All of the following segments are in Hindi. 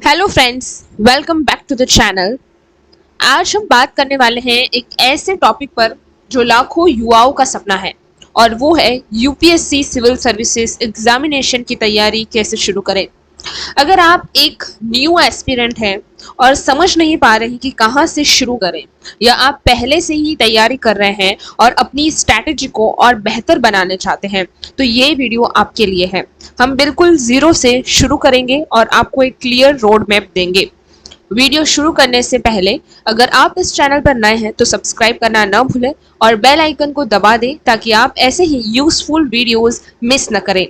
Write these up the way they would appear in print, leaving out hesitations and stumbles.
Hello friends, welcome back to the channel. आज हम बात करने वाले हैं एक ऐसे टॉपिक पर जो लाखों युवाओं का सपना है और वो है यूपीएससी सिविल सर्विसेज एग्जामिनेशन की तैयारी कैसे शुरू करें। अगर आप एक न्यू एस्पिरेंट हैं और समझ नहीं पा रहे कि कहाँ से शुरू करें, या आप पहले से ही तैयारी कर रहे हैं और अपनी स्ट्रैटेजी को और बेहतर बनाना चाहते हैं, तो ये वीडियो आपके लिए है। हम बिल्कुल जीरो से शुरू करेंगे और आपको एक क्लियर रोड मैप देंगे। वीडियो शुरू करने से पहले अगर आप इस चैनल पर नए हैं तो सब्सक्राइब करना न भूलें और बेल आइकन को दबा दें ताकि आप ऐसे ही यूजफुल वीडियोस मिस न करें।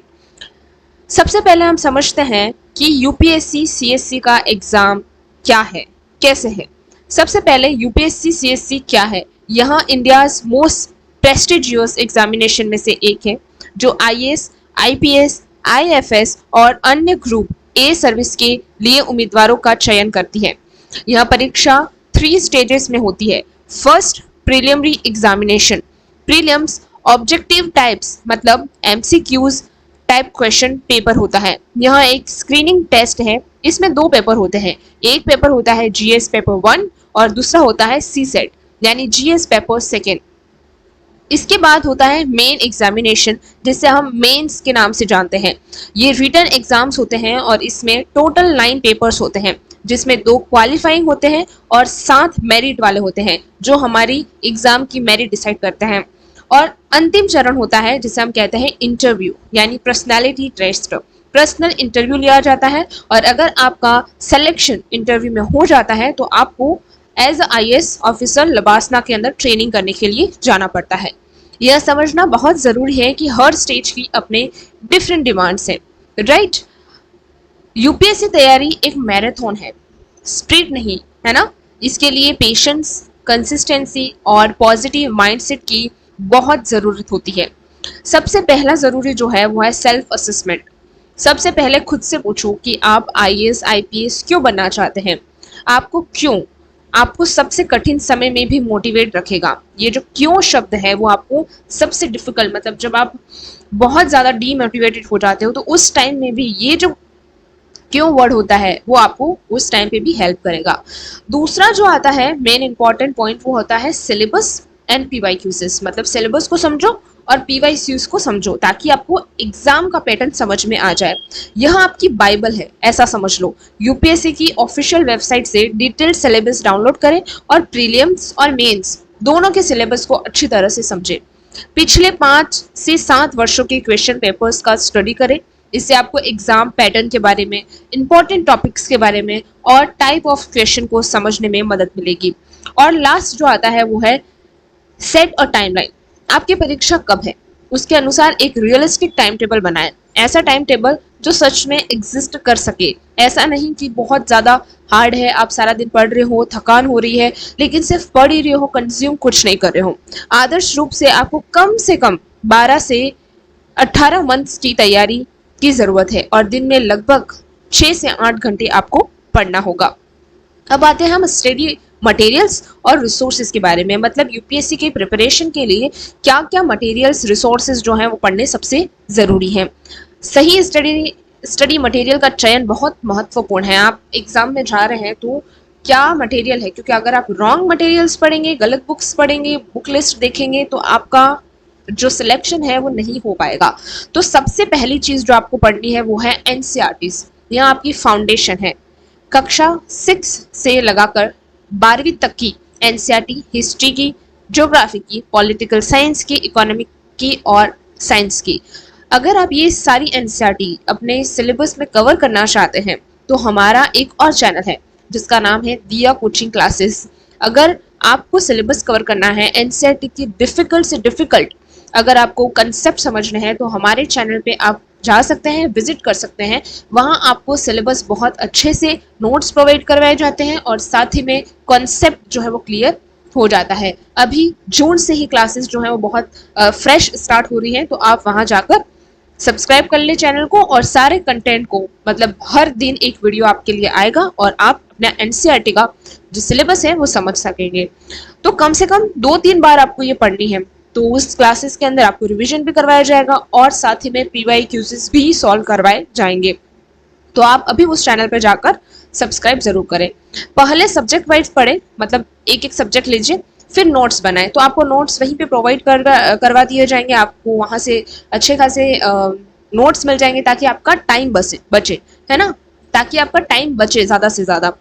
सबसे पहले हम समझते हैं कि यूपीएससी सीएससी का एग्जाम क्या है, कैसे है। सबसे पहले यूपीएससी सीएससी क्या है। यह इंडियाज मोस्ट प्रेस्टिजियस एग्जामिनेशन में से एक है जो आईएएस, आईपीएस, आईएफएस और अन्य ग्रुप ए सर्विस के लिए उम्मीदवारों का चयन करती है। यह परीक्षा 3 स्टेजेस में होती है। First, preliminary examination. Prelims objective types मतलब एमसीक्यूज टाइप क्वेश्चन पेपर होता है। यह एक स्क्रीनिंग टेस्ट है। इसमें 2 पेपर होते हैं। एक पेपर होता है जीएस पेपर 1 और दूसरा होता है सी सेट यानी जीएस पेपर 2। इसके बाद होता है मेन एग्जामिनेशन, जिसे हम मेंस के नाम से जानते हैं। ये रिटन एग्जाम्स होते हैं और इसमें टोटल 9 पेपर्स होते हैं, जिसमें 2 क्वालिफाइंग होते हैं और 7 मेरिट वाले होते हैं जो हमारी एग्जाम की मेरिट डिसाइड करते हैं। और अंतिम चरण होता है जिसे हम कहते हैं इंटरव्यू यानी पर्सनैलिटी टेस्ट। पर्सनल इंटरव्यू लिया जाता है और अगर आपका सिलेक्शन इंटरव्यू में हो जाता है तो आपको एज आईएएस ऑफिसर लबासना के अंदर ट्रेनिंग करने के लिए जाना पड़ता है। यह समझना बहुत जरूरी है कि हर स्टेज की अपने डिफरेंट डिमांड्स हैं, राइट। यूपीएससी तैयारी एक मैराथन है, स्प्रिंट नहीं, है ना। इसके लिए पेशेंस, कंसिस्टेंसी और पॉजिटिव माइंडसेट की बहुत ज़रूरत होती है। सबसे पहला ज़रूरी जो है वो है सेल्फ असेसमेंट। सबसे पहले खुद से पूछो कि आप आईएएस आईपीएस क्यों बनना चाहते हैं। आपको सबसे कठिन समय में भी मोटिवेट रखेगा। ये जो क्यों शब्द है वो आपको सबसे डिफिकल्ट, मतलब जब आप बहुत ज़्यादा डीमोटिवेटेड हो जाते हो तो उस टाइम में भी ये जो क्यों वर्ड होता है वो आपको उस टाइम पे भी हेल्प करेगा। दूसरा जो आता है मेन इंपॉर्टेंट पॉइंट वो होता है सिलेबस एंड पीवाईक्यूज। मतलब सिलेबस को समझो और पीवाईक्यूज को समझो ताकि आपको एग्जाम का पैटर्न समझ में आ जाए। यह आपकी बाइबल है, ऐसा समझ लो। यूपीएससी की ऑफिशियल वेबसाइट से डिटेल्ड सिलेबस डाउनलोड करें और प्रीलिम्स और मेंस दोनों के सिलेबस को अच्छी तरह से समझें। पिछले 5 से 7 वर्षों के क्वेश्चन पेपर्स का स्टडी करें। इससे आपको एग्जाम पैटर्न के बारे में, इंपॉर्टेंट टॉपिक्स के बारे में और टाइप ऑफ क्वेश्चन को समझने में मदद मिलेगी। और लास्ट जो आता है वो है सेट अ टाइमलाइन। आपकी परीक्षा कब है उसके अनुसार एक रियलिस्टिक टाइम टेबल बनाएं। ऐसा टाइम टेबल जो सच में एग्जिस्ट कर सके। ऐसा नहीं कि बहुत ज़्यादा हार्ड है, आप सारा दिन पढ़ रहे हो, थकान हो रही है, लेकिन सिर्फ पढ़ ही रहे हो, कंज्यूम कुछ नहीं कर रहे हो। आदर्श रूप से कम 12 से 18 मंथ्स की तैयारी की ज़रूरत है और दिन में लगभग 6 से 8 घंटे आपको पढ़ना होगा। अब आते हैं हम स्टडी मटेरियल्स और रिसोर्सेज के बारे में। मतलब यूपीएससी के प्रिपरेशन के लिए क्या क्या मटेरियल्स, रिसोर्सेज जो हैं वो पढ़ने सबसे ज़रूरी हैं। सही स्टडी मटेरियल का चयन बहुत महत्वपूर्ण है। आप एग्जाम में जा रहे हैं तो क्या मटेरियल है, क्योंकि अगर आप रॉन्ग मटेरियल्स पढ़ेंगे, गलत बुक्स पढ़ेंगे, बुक लिस्ट देखेंगे तो आपका जो सिलेक्शन है वो नहीं हो पाएगा। तो सबसे पहली चीज़ जो आपको पढ़नी है वो है एनसीईआरटीज। यह आपकी फाउंडेशन है। कक्षा 6 से लगाकर 12वीं तक की एनसीईआरटी हिस्ट्री की, ज्योग्राफी की, पॉलिटिकल साइंस की, इकोनॉमिक की और साइंस की। अगर आप ये सारी एनसीईआरटी अपने सिलेबस में कवर करना चाहते हैं तो हमारा एक और चैनल है जिसका नाम है दिया कोचिंग क्लासेस। अगर आपको सिलेबस कवर करना है एनसीईआरटी की डिफिकल्ट से डिफिकल्ट, अगर आपको कंसेप्ट समझने हैं तो हमारे चैनल पे आप जा सकते हैं, विजिट कर सकते हैं। वहाँ आपको सिलेबस बहुत अच्छे से नोट्स प्रोवाइड करवाए जाते हैं और साथ ही में कॉन्सेप्ट जो है वो क्लियर हो जाता है। अभी जून से ही क्लासेस जो है वो बहुत फ्रेश स्टार्ट हो रही हैं, तो आप वहाँ जाकर सब्सक्राइब कर ले चैनल को और सारे कंटेंट को, मतलब हर दिन एक वीडियो आपके लिए आएगा और आप अपना एनसीईआरटी का जो सिलेबस है वो समझ सकेंगे। तो कम से कम 2-3 बार आपको ये पढ़नी है। तो उस क्लासेस के अंदर आपको रिवीजन भी करवाया जाएगा और साथ ही में पीवाईक्यूज भी सॉल्व करवाए जाएंगे। तो आप अभी उस चैनल पर जाकर सब्सक्राइब जरूर करें। पहले सब्जेक्ट वाइज पढ़े, मतलब एक एक सब्जेक्ट लीजिए, फिर नोट्स बनाएं। तो आपको नोट्स वहीं पे प्रोवाइड करवा दिए जाएंगे, आपको वहां से अच्छे खासे नोट्स मिल जाएंगे ताकि आपका टाइम बचे, है ना, ताकि आपका टाइम बचे ज़्यादा से ज़्यादा।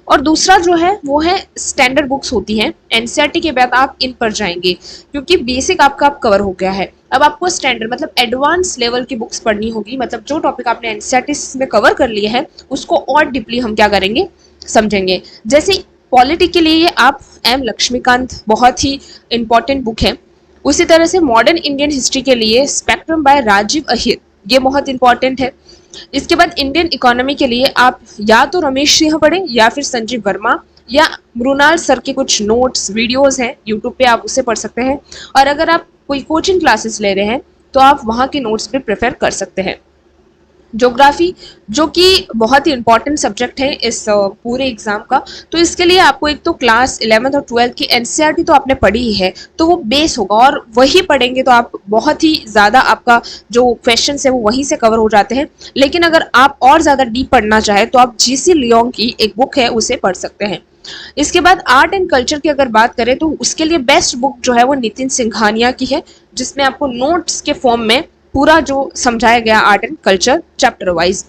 और दूसरा जो है वो है स्टैंडर्ड बुक्स होती हैं, एनसीईआरटी के बाद आप इन पर जाएंगे क्योंकि बेसिक आपका अब कवर हो गया है। अब आपको स्टैंडर्ड मतलब एडवांस लेवल की बुक्स पढ़नी होगी, मतलब जो टॉपिक आपने एनसीईआरटी में कवर कर लिए हैं उसको और डीपली हम क्या करेंगे, समझेंगे। जैसे पॉलिटी के लिए ये आप एम लक्ष्मीकांत, बहुत ही इंपॉर्टेंट बुक है। उसी तरह से मॉडर्न इंडियन हिस्ट्री के लिए स्पेक्ट्रम बाय राजीव अहिर, ये बहुत इंपॉर्टेंट है। इसके बाद इंडियन इकोनॉमी के लिए आप या तो रमेश सिंह पढ़ें या फिर संजीव वर्मा या मृणाल सर के कुछ नोट्स वीडियोस हैं यूट्यूब पे, आप उसे पढ़ सकते हैं। और अगर आप कोई कोचिंग क्लासेस ले रहे हैं तो आप वहाँ के नोट्स भी प्रेफर कर सकते हैं। ज्योग्राफी, जो कि बहुत ही इंपॉर्टेंट सब्जेक्ट है इस पूरे एग्जाम का, तो इसके लिए आपको एक तो क्लास 11th और 12th की एनसीईआरटी तो आपने पढ़ी ही है, तो वो बेस होगा और वही पढ़ेंगे तो आप बहुत ही ज़्यादा आपका जो क्वेश्चन है वो वहीं से कवर हो जाते हैं। लेकिन अगर आप और ज़्यादा डीप पढ़ना चाहें तो आप जीसी लियोंग की एक बुक है उसे पढ़ सकते हैं। इसके बाद आर्ट एंड कल्चर की अगर बात करें तो उसके लिए बेस्ट बुक जो है वो नितिन सिंघानिया की है, जिसमें आपको नोट्स के फॉर्म में पूरा जो समझाया गया art and culture chapter wise.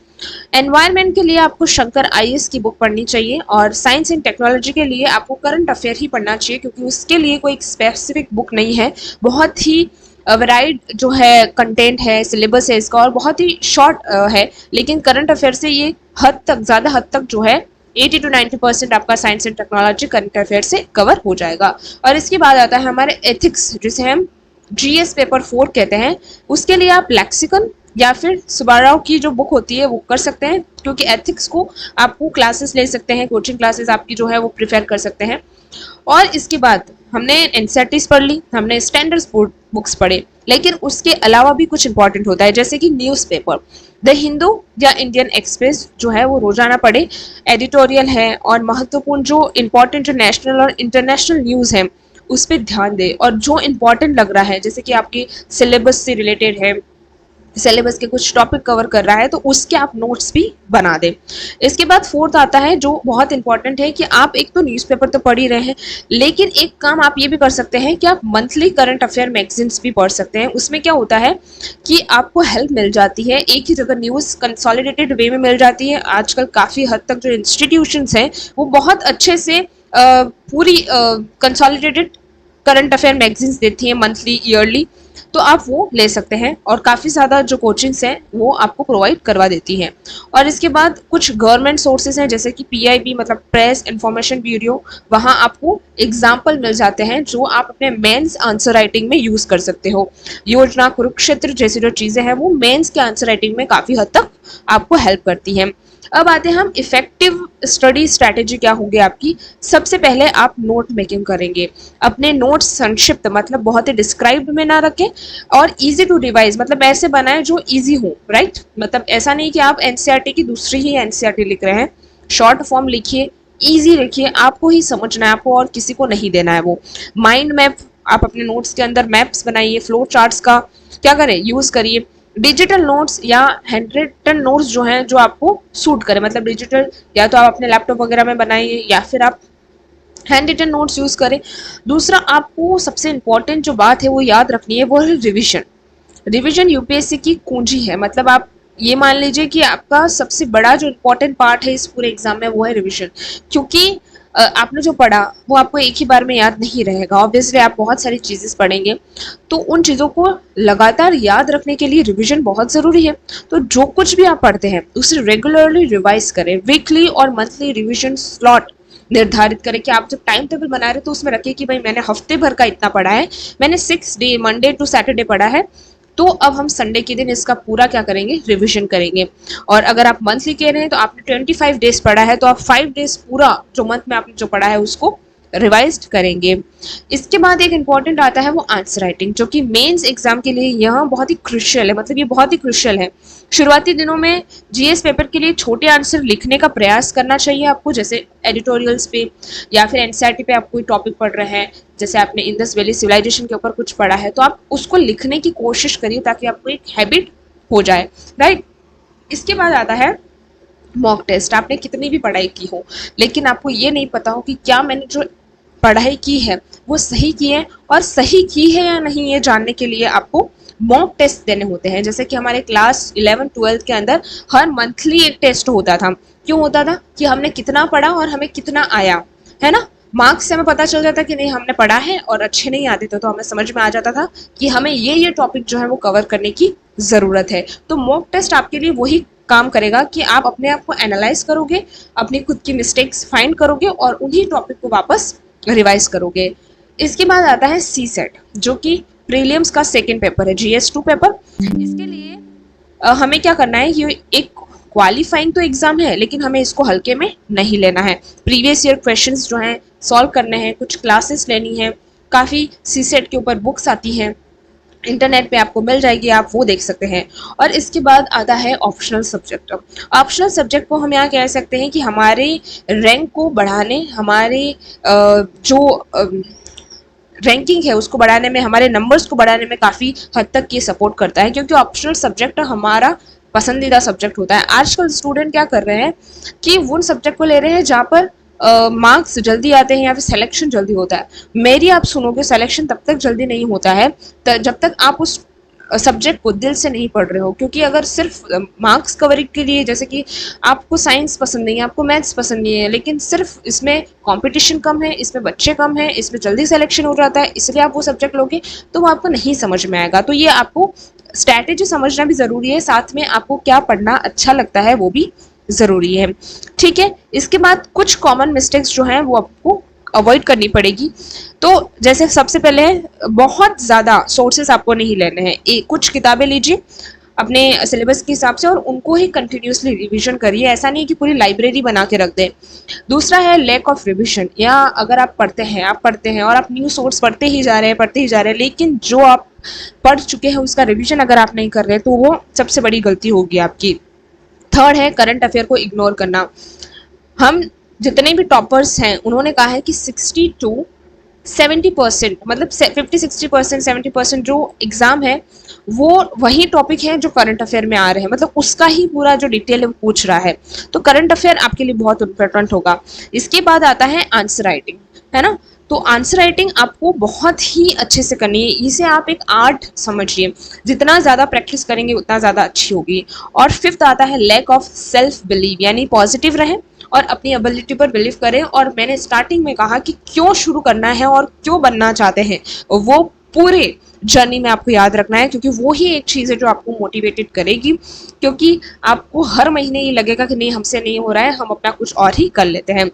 Environment के लिए आपको शंकर आईएएस की बुक पढ़नी चाहिए और साइंस एंड टेक्नोलॉजी के लिए आपको करंट अफेयर ही पढ़ना चाहिए क्योंकि उसके लिए कोई स्पेसिफिक बुक नहीं है, बहुत ही वैराइड जो है कंटेंट है, सिलेबस है इसका और बहुत ही शॉर्ट है। लेकिन करंट अफेयर से ये हद तक, ज़्यादा हद तक जो है 80 to 90% आपका science and technology current affair से कवर हो जाएगा। और इसके बाद आता है हमारे एथिक्स, जिसे हम जीएस पेपर 4 कहते हैं। उसके लिए आप लेक्सिकन या फिर सुब्बाराव की जो बुक होती है वो कर सकते हैं क्योंकि एथिक्स को आपको क्लासेस ले सकते हैं, कोचिंग क्लासेस आपकी जो है वो प्रिफेयर कर सकते हैं। और इसके बाद हमने एनसीईआरटीज पढ़ ली, हमने स्टैंडर्ड बुक्स पढ़े, लेकिन उसके अलावा भी कुछ इंपॉर्टेंट होता है जैसे कि न्यूज़पेपर, द हिंदू या इंडियन एक्सप्रेस जो है वो रोजाना पढ़े, एडिटोरियल है और महत्वपूर्ण जो इंपॉर्टेंट जो नेशनल और इंटरनेशनल न्यूज़ है उस पर ध्यान दे। और जो इंपॉर्टेंट लग रहा है जैसे कि आपके सिलेबस से रिलेटेड है, सिलेबस के कुछ टॉपिक कवर कर रहा है तो उसके आप नोट्स भी बना दें। इसके बाद फोर्थ आता है जो बहुत इंपॉर्टेंट है कि आप एक तो न्यूज़पेपर तो पढ़ ही रहे हैं, लेकिन एक काम आप ये भी कर सकते हैं कि आप मंथली करंट अफेयर मैगजीन्स भी पढ़ सकते हैं। उसमें क्या होता है कि आपको हेल्प मिल जाती है, एक ही जगह न्यूज़ कंसोलिडेटेड वे में मिल जाती है। आजकल काफ़ी हद तक जो इंस्टीट्यूशंस हैं वो बहुत अच्छे से पूरी कंसोलिडेटेड करंट अफेयर मैगजीन्स देती हैं मंथली, ईयरली, तो आप वो ले सकते हैं और काफ़ी ज़्यादा जो कोचिंग्स हैं वो आपको प्रोवाइड करवा देती हैं। और इसके बाद कुछ गवर्नमेंट सोर्सेज हैं जैसे कि पीआईबी मतलब प्रेस इंफॉर्मेशन ब्यूरो, वहाँ आपको एग्जाम्पल मिल जाते हैं जो आप अपने मेंस आंसर राइटिंग में यूज़ कर सकते हो। योजना, कुरुक्षेत्र जैसी जो चीज़ें हैं वो मेंस के आंसर राइटिंग में काफ़ी हद तक आपको हेल्प करती हैं। अब आते हैं हम इफेक्टिव स्टडी स्ट्रैटेजी क्या होगी आपकी। सबसे पहले आप नोट मेकिंग करेंगे, अपने नोट्स संक्षिप्त मतलब बहुत ही डिस्क्राइब्ड में ना रखें और इजी टू रिवाइज मतलब ऐसे बनाएं जो इजी हो, राइट। मतलब ऐसा नहीं कि आप एनसीईआरटी की दूसरी ही एनसीईआरटी लिख रहे हैं, शॉर्ट फॉर्म लिखिए, इजी लिखिए, आपको ही समझना है, आपको और किसी को नहीं देना है वो। माइंड मैप, आप अपने नोट्स के अंदर मैप्स बनाइए, फ्लो चार्ट्स का क्या करें यूज़ करिए। डिजिटल नोट्स या हैंड रिटन नोट्स जो हैं जो आपको सूट करें, मतलब डिजिटल या तो आप अपने लैपटॉप वगैरह में बनाइए या फिर आप हैंड रिटन नोट्स यूज़ करें। दूसरा आपको सबसे इंपॉर्टेंट जो बात है वो याद रखनी है वो है रिविजन। रिविजन यूपीएससी की कुंजी है, मतलब आप ये मान लीजिए कि आपका सबसे बड़ा जो इम्पोर्टेंट पार्ट है इस पूरे एग्जाम में वो है रिविजन, क्योंकि आपने जो पढ़ा वो आपको एक ही बार में याद नहीं रहेगा। ऑब्वियसली आप बहुत सारी चीज़ें पढ़ेंगे तो उन चीज़ों को लगातार याद रखने के लिए रिवीजन बहुत ज़रूरी है। तो जो कुछ भी आप पढ़ते हैं उसे रेगुलरली रिवाइज करें, वीकली और मंथली रिविजन स्लॉट निर्धारित करें कि आप जब टाइम टेबल बना रहे हैं तो उसमें रखिए कि भाई मैंने हफ्ते भर का इतना पढ़ा है, मैंने 6 डे मंडे टू सैटरडे पढ़ा है, तो अब हम संडे के दिन इसका पूरा क्या करेंगे, रिवीजन करेंगे। और अगर आप मंथली कह रहे हैं तो आपने 25 डेज पढ़ा है तो आप 5 डेज पूरा जो मंथ में आपने जो पढ़ा है उसको रिवाइज करेंगे। इसके बाद एक इंपॉर्टेंट आता है वो आंसर राइटिंग, जो कि मेंस एग्जाम के लिए यहाँ बहुत ही क्रुशियल है, मतलब ये बहुत ही क्रुशियल है। शुरुआती दिनों में जीएस पेपर के लिए छोटे आंसर लिखने का प्रयास करना चाहिए आपको, जैसे एडिटोरियल्स पे या फिर एनसीईआरटी पे आप कोई टॉपिक पढ़ रहे हैं, जैसे आपने इंडस वैली सिविलाइजेशन के ऊपर कुछ पढ़ा है तो आप उसको लिखने की कोशिश करिए ताकि आपको एक हैबिट हो जाए, राइट। इसके बाद आता है मॉक टेस्ट, आपने कितनी भी पढ़ाई की हो लेकिन आपको ये नहीं पता हो कि क्या मैंने जो पढ़ाई की है वो सही की है, और सही की है या नहीं ये जानने के लिए आपको मॉक टेस्ट देने होते हैं। जैसे कि हमारे क्लास 11-12 के अंदर हर मंथली एक टेस्ट होता था। क्यों होता था? कि हमने कितना पढ़ा और हमें कितना आया, है ना। मार्क्स से हमें पता चल जाता कि नहीं हमने पढ़ा है, और अच्छे नहीं आते थे तो हमें समझ में आ जाता था कि हमें ये टॉपिक जो है वो कवर करने की ज़रूरत है। तो मॉक टेस्ट आपके लिए वही काम करेगा कि आप अपने आप को एनालाइज करोगे, अपनी खुद की मिस्टेक्स फाइंड करोगे और उन्हीं टॉपिक को वापस रिवाइज करोगे। इसके बाद आता है सी सेट, जो कि प्रीलिम्स का सेकेंड पेपर है, GS2 पेपर। इसके लिए हमें क्या करना है, ये एक क्वालिफाइंग तो एग्जाम है लेकिन हमें इसको हल्के में नहीं लेना है। प्रीवियस ईयर क्वेश्चंस जो हैं सॉल्व करने हैं, कुछ क्लासेस लेनी है, काफ़ी सी सेट के ऊपर बुक्स आती हैं, इंटरनेट पे आपको मिल जाएगी, आप वो देख सकते हैं। और इसके बाद आता है ऑप्शनल सब्जेक्ट। ऑप्शनल सब्जेक्ट को हम यहाँ कह सकते हैं कि हमारे रैंक को बढ़ाने, हमारे जो रैंकिंग है उसको बढ़ाने में, हमारे नंबर्स को बढ़ाने में काफ़ी हद तक ये सपोर्ट करता है, क्योंकि ऑप्शनल सब्जेक्ट हमारा पसंदीदा सब्जेक्ट होता है। आजकल स्टूडेंट क्या कर रहे हैं कि वो उन सब्जेक्ट को ले रहे हैं जहाँ पर मार्क्स जल्दी आते हैं या फिर सिलेक्शन जल्दी होता है। मेरी आप सुनोगे, सिलेक्शन तब तक जल्दी नहीं होता है जब तक आप उस सब्जेक्ट को दिल से नहीं पढ़ रहे हो। क्योंकि अगर सिर्फ मार्क्स कवरिंग के लिए, जैसे कि आपको साइंस पसंद नहीं है, आपको मैथ्स पसंद नहीं है, लेकिन सिर्फ इसमें कंपटीशन कम है, इसमें बच्चे कम हैं, इसमें जल्दी सिलेक्शन हो जाता है, इसलिए आप वो सब्जेक्ट लोगे, तो वो आपको नहीं समझ में आएगा। तो ये आपको स्ट्रैटेजी समझना भी ज़रूरी है, साथ में आपको क्या पढ़ना अच्छा लगता है वो भी ज़रूरी है। ठीक है, इसके बाद कुछ कॉमन मिस्टेक्स जो हैं वो आपको अवॉइड करनी पड़ेगी। तो जैसे सबसे पहले बहुत ज़्यादा सोर्सेस आपको नहीं लेने हैं। कुछ किताबें लीजिए अपने सिलेबस के हिसाब से और उनको ही कंटिन्यूसली रिवीजन करिए। ऐसा नहीं कि पूरी लाइब्रेरी बना के रख दें। दूसरा है लैक ऑफ रिविजन, या अगर आप पढ़ते हैं और आप न्यू सोर्स पढ़ते ही जा रहे हैं, लेकिन जो आप पढ़ चुके हैं उसका रिविजन अगर आप नहीं कर रहे तो वो सबसे बड़ी गलती होगी आपकी। थर्ड है करंट अफेयर को इग्नोर करना। हम जितने भी टॉपर्स हैं उन्होंने कहा है कि 60 to 70%, मतलब 50-60%, 70% जो एग्जाम है वो वही टॉपिक है जो करंट अफेयर में आ रहे हैं, मतलब उसका ही पूरा जो डिटेल है वो पूछ रहा है। तो करंट अफेयर आपके लिए बहुत इम्पोर्टेंट होगा। इसके बाद आता है आंसर राइटिंग, है ना। तो आंसर राइटिंग आपको बहुत ही अच्छे से करनी है, इसे आप एक आर्ट समझिए। जितना ज़्यादा प्रैक्टिस करेंगे उतना ज़्यादा अच्छी होगी। और फिफ्थ आता है लैक ऑफ सेल्फ बिलीव, यानी पॉजिटिव रहें और अपनी एबिलिटी पर बिलीव करें। और मैंने स्टार्टिंग में कहा कि क्यों शुरू करना है और क्यों बनना चाहते हैं, वो पूरे जर्नी में आपको याद रखना है, क्योंकि वो ही एक चीज़ है जो आपको मोटिवेटेड करेगी। क्योंकि आपको हर महीने ये लगेगा कि नहीं हमसे नहीं हो रहा है, हम अपना कुछ और ही कर लेते हैं।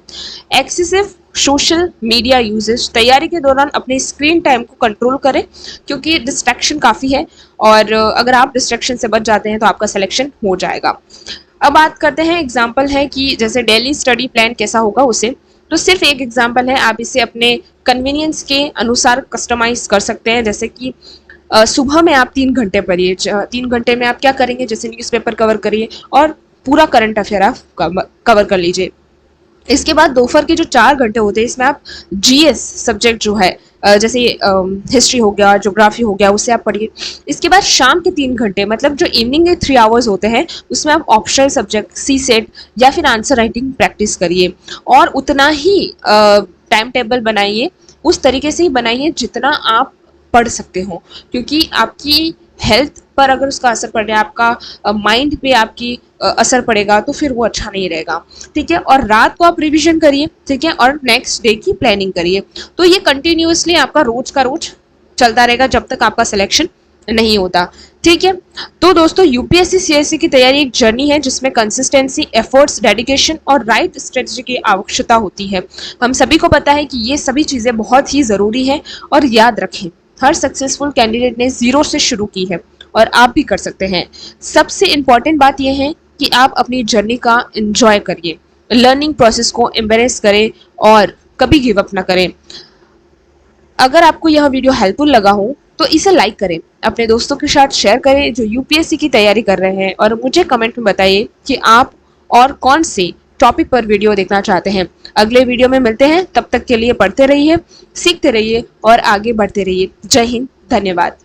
एक्सेसिव सोशल मीडिया यूजेज, तैयारी के दौरान अपने स्क्रीन टाइम को कंट्रोल करें, क्योंकि डिस्ट्रैक्शन काफ़ी है और अगर आप डिस्ट्रैक्शन से बच जाते हैं तो आपका सिलेक्शन हो जाएगा। अब बात करते हैं, एग्जाम्पल है कि जैसे डेली स्टडी प्लान कैसा होगा उसे। तो सिर्फ एक एग्जाम्पल है, आप इसे अपने कन्वीनियंस के अनुसार कस्टमाइज कर सकते हैं। जैसे कि सुबह में आप 3 घंटे पढ़िए, 3 घंटे में आप क्या करेंगे, जैसे न्यूज़पेपर कवर करिए और पूरा करंट अफेयर आप कवर कर लीजिए। इसके बाद दोपहर के जो 4 घंटे होते हैं इसमें आप GS सब्जेक्ट जो है जैसे हिस्ट्री हो गया, ज्योग्राफी हो गया, उससे आप पढ़िए। इसके बाद शाम के 3 घंटे, मतलब जो इवनिंग के 3 आवर्स होते हैं उसमें आप ऑप्शनल सब्जेक्ट सी सेट या फिर आंसर राइटिंग प्रैक्टिस करिए। और उतना ही टाइम टेबल बनाइए, उस तरीके से ही बनाइए जितना आप पढ़ सकते हो, क्योंकि आपकी हेल्थ पर अगर उसका असर पड़ रहा है, आपका माइंड पे आपकी असर पड़ेगा तो फिर वो अच्छा नहीं रहेगा। ठीक है, और रात को आप रिवीजन करिए, ठीक है, और नेक्स्ट डे की प्लानिंग करिए। तो ये कंटिन्यूअसली आपका रोज का रोज चलता रहेगा जब तक आपका सिलेक्शन नहीं होता। ठीक है, तो दोस्तों यूपीएससी सीएससी की तैयारी एक जर्नी है जिसमें कंसिस्टेंसी, एफर्ट्स, डेडिकेशन और राइट स्ट्रेटजी की आवश्यकता होती है। हम सभी को पता है कि ये सभी चीज़ें बहुत ही ज़रूरी है। और याद रखें, हर सक्सेसफुल कैंडिडेट ने 0 से शुरू की है और आप भी कर सकते हैं। सबसे इम्पॉर्टेंट बात यह है कि आप अपनी जर्नी का एंजॉय करिए, लर्निंग प्रोसेस को एम्ब्रेस करें और कभी गिव अप ना करें। अगर आपको यह वीडियो हेल्पफुल लगा हो तो इसे लाइक करें, अपने दोस्तों के साथ शेयर करें जो यूपीएससी की तैयारी कर रहे हैं, और मुझे कमेंट में बताइए कि आप और कौन से टॉपिक पर वीडियो देखना चाहते हैं। अगले वीडियो में मिलते हैं, तब तक के लिए पढ़ते रहिए, सीखते रहिए और आगे बढ़ते रहिए। जय हिंद, धन्यवाद।